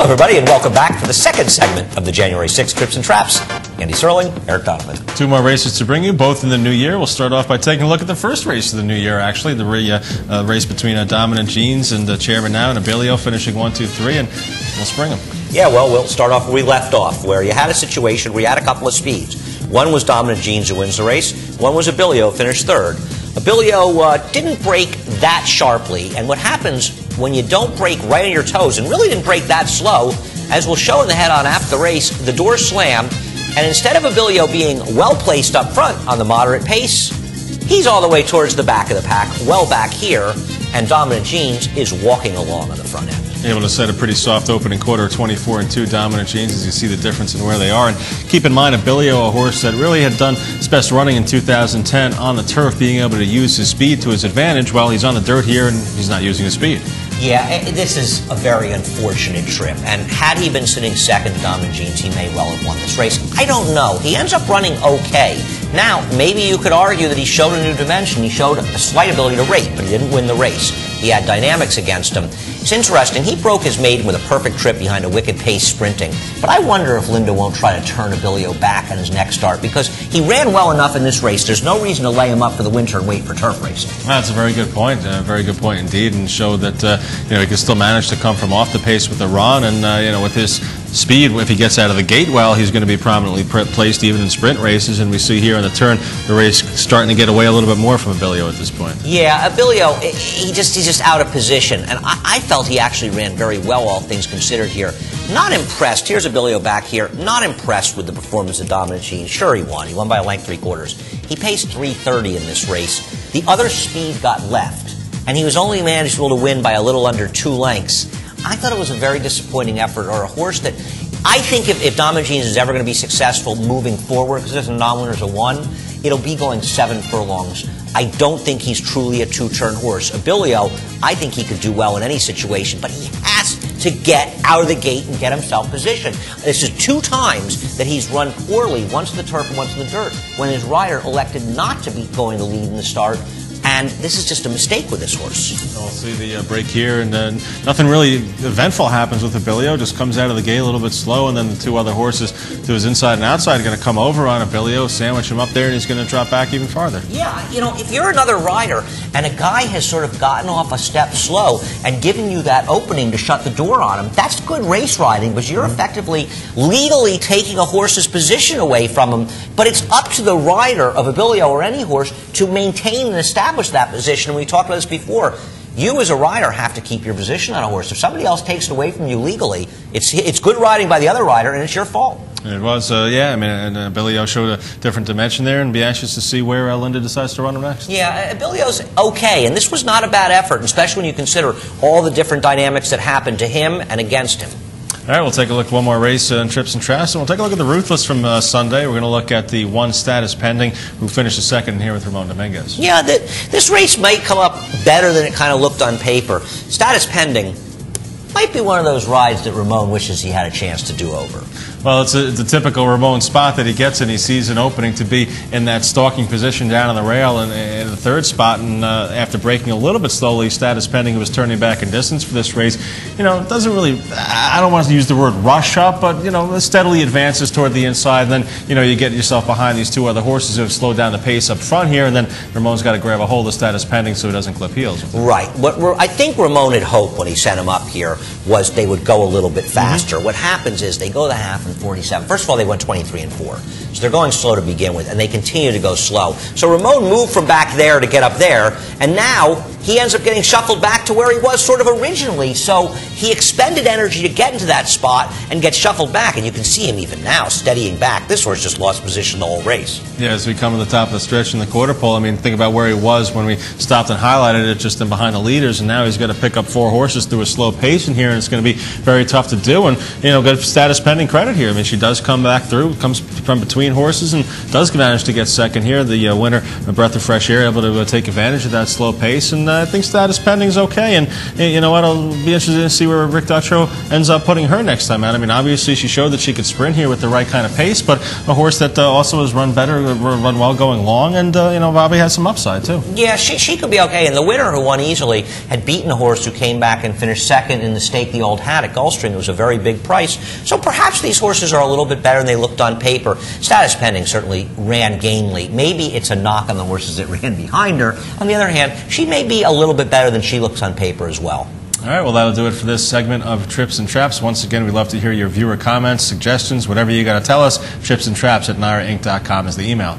Hello, everybody, and welcome back for the second segment of the January 6th Trips and Traps. Andy Serling, Eric Donovan. Two more races to bring you, both in the new year. We'll start off by taking a look at the first race of the new year, actually, the race between Dominant Jeans and Chairman Now and Abilio, finishing 1, 2, 3, and we'll spring them. Yeah, well, we'll start off where we left off, where you had a situation where you had a couple of speeds. One was Dominant Jeans, who wins the race. One was Abilio, finished third. Abilio didn't break that sharply, and what happens when you don't break right on your toes, and really didn't break that slow, as we'll show in the head-on after the race, the door slammed, and instead of Abilio being well-placed up front on the moderate pace, he's all the way towards the back of the pack, well back here, and Dominant Jeans is walking along on the front end. Able to set a pretty soft opening quarter, 24-2 Dominant Jeans, as you see the difference in where they are. And keep in mind, Abilio, a horse that really had done his best running in 2010 on the turf, being able to use his speed to his advantage while he's on the dirt here and he's not using his speed. Yeah, this is a very unfortunate trip, and had he been sitting second to Dominant Jeans, he may well have won this race. I don't know. He ends up running okay. Now, maybe you could argue that he showed a new dimension. He showed a slight ability to rate, but he didn't win the race. He had dynamics against him. It's interesting. He broke his maiden with a perfect trip behind a wicked pace sprinting. But I wonder if Linda won't try to turn Abilio back on his next start, because he ran well enough in this race. There's no reason to lay him up for the winter and wait for turf racing. That's a very good point. Very good point indeed, and showed that he can still manage to come from off the pace with the run, and with his speed, if he gets out of the gate well, he's going to be prominently placed even in sprint races. And we see here on the turn, the race starting to get away a little bit more from Abilio at this point. Yeah, Abilio, he's just out of position, and I felt he actually ran very well, all things considered here. Not impressed. Here's Abilio back here. Not impressed with the performance of Dominant Jeans. Sure, he won. He won by a length 3/4. He paced 3:30 in this race. The other speed got left, and he was only manageable to win by a little under 2 lengths. I thought it was a very disappointing effort, or a horse that I think if Dominant Jeans is ever going to be successful moving forward, because there's a non-winner's a 1, it'll be going 7 furlongs. I don't think he's truly a two-turn horse. Abilio, I think he could do well in any situation, but he has to get out of the gate and get himself positioned. This is 2 times that he's run poorly, once in the turf and once in the dirt, when his rider elected not to be going to lead in the start. And this is just a mistake with this horse. We'll see the break here, and nothing really eventful happens with Abilio. Just comes out of the gate a little bit slow, and then the 2 other horses to his inside and outside are going to come over on Abilio, sandwich him up there, and he's going to drop back even farther. Yeah, if you're another rider and a guy has sort of gotten off a step slow and given you that opening to shut the door on him, that's good race riding, because you're effectively legally taking a horse's position away from him. But it's up to the rider of Abilio or any horse to maintain and establish that position. And we talked about this before. You as a rider have to keep your position on a horse. If somebody else takes it away from you legally, it's good riding by the other rider, and it's your fault. It was, yeah. I mean, and Abilio showed a different dimension there, and be anxious to see where Linda decides to run him next. Yeah, Abilio's okay, and this was not a bad effort, especially when you consider all the different dynamics that happened to him and against him. All right, we'll take a look at one more race in Trips and Traps, and we'll take a look at the Ruthless from Sunday. We're going to look at the 1 Status Pending, who finished second here with Ramon Dominguez. Yeah, this race might come up better than it kind of looked on paper. Status Pending might be one of those rides that Ramon wishes he had a chance to do over. Well, it's a typical Ramon spot that he gets in. He sees an opening to be in that stalking position down on the rail in the 3rd spot, and after breaking a little bit slowly, Status Pending was turning back in distance for this race. It doesn't really, I don't want to use the word rush up, but, steadily advances toward the inside. And then, you get yourself behind these 2 other horses who have slowed down the pace up front here, and then Ramon's got to grab a hold of Status Pending so he doesn't clip heels. Right. What I think Ramon had hoped when he sent him up here was they would go a little bit faster. What happens is they go the half in 47. First of all, they went 23-4. So they're going slow to begin with, and they continue to go slow. So Ramon moved from back there to get up there, and now he ends up getting shuffled back to where he was sort of originally. So he expended energy to get into that spot and get shuffled back, and you can see him even now steadying back. This horse just lost position the whole race. Yeah, as we come to the top of the stretch in the quarter pole, I mean, think about where he was when we stopped and highlighted it, just in behind the leaders, and now he's got to pick up 4 horses through a slow pace in here, and it's going to be very tough to do. And, give Status Pending credit here. I mean, she does come back through, comes from between horses and does manage to get second here. The winner, a breath of fresh air, able to take advantage of that slow pace, and I think status pending is okay. And you know what? I'll be interested to see where Rick Dutrow ends up putting her next time out. I mean, obviously she showed that she could sprint here with the right kind of pace, but a horse that also has run better, run well going long, and you know, Bobby has some upside too. Yeah, she could be okay. And the winner, who won easily, had beaten a horse who came back and finished second in the stake the Old Hat at Gulfstream. It was a very big price. So perhaps these horses are a little bit better than they looked on paper. Status pending certainly ran gamely. Maybe it's a knock on the horses that ran behind her. On the other hand, she may be a little bit better than she looks on paper as well. All right, well, that'll do it for this segment of Trips and Traps. Once again, we'd love to hear your viewer comments, suggestions, whatever you got to tell us. Tripsandtraps@NYRAInc.com is the email.